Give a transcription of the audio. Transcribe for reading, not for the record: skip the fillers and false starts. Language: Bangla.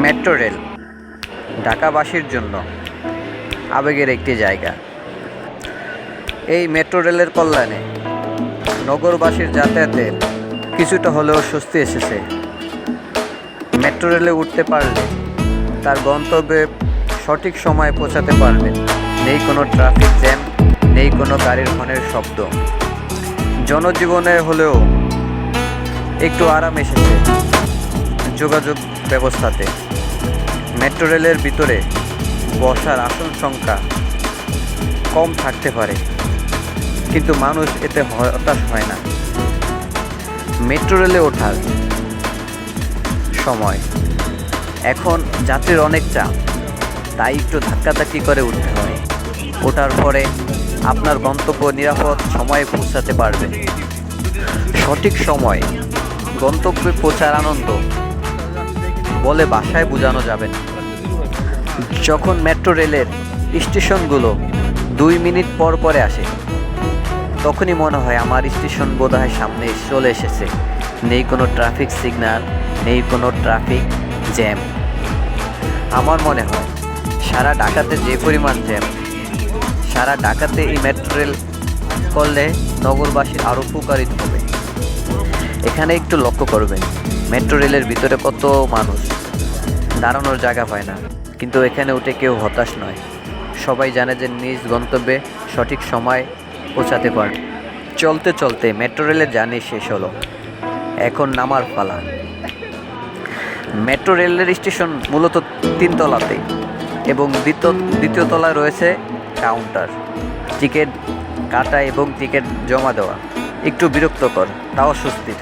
মেট্রো রেল ঢাকাবাসীর জন্য আবেগের একটি জায়গা। এই মেট্রো রেলের কল্যাণে নগরবাসীর যাতায়াতের কিছুটা হলেও স্বস্তি এসেছে। মেট্রো রেলে উঠতে পারলে তার গন্তব্যে সঠিক সময়ে পৌঁছাতে পারবেন। নেই কোনো ট্রাফিক জ্যাম, নেই কোনো গাড়ির হর্নের শব্দ। জনজীবনে হলেও একটু আরাম এসেছে যোগাযোগ ব্যবস্থাতে। মেট্রো রেলের ভিতরে বসার আসন সংখ্যা কম থাকতে পারে, কিন্তু মানুষ এতে হতাশ হয় না। মেট্রো রেলে ওঠার সময় এখন যাত্রীর অনেক চাপ, তাই একটু ধাক্কাধাক্কি করে উঠতে হয়। ওঠার পরে আপনার গন্তব্য নিরাপদ সময়ে পৌঁছাতে পারবেন। সঠিক সময় গন্তব্যে পৌঁছার আনন্দ বলে বাসায় বোঝানো যাবে না। যখন মেট্রো রেলের স্টেশনগুলো 2 মিনিট পর পরে আসে, তখনই মনে হয় আমার স্টেশন বোধহয় সামনে চলে এসেছে। নেই কোনো ট্রাফিক সিগন্যাল, নেই কোনো ট্রাফিক জ্যাম। আমার মনে হয় সারা ঢাকাতে যে পরিমাণ জ্যাম, সারা ঢাকাতে এই মেট্রো রেল করলে নগরবাসীর আরও উপকারিত হবে। এখানে একটু লক্ষ্য করবেন, মেট্রো রেলের ভিতরে কত মানুষ, দাঁড়ানোর জায়গা পায় না, কিন্তু এখানে উঠে কেউ হতাশ নয়। সবাই জানে যে নিজ গন্তব্যে সঠিক সময় পৌঁছাতে পারে। চলতে চলতে মেট্রো রেলের জার্নি শেষ হলো, এখন নামার পালা। মেট্রো রেলের স্টেশন মূলত 3 তলাতে এবং দ্বিতীয় তলায় রয়েছে কাউন্টার। টিকিট কাটা এবং টিকিট জমা দেওয়া একটু বিরক্তকর, তাও স্বস্তির।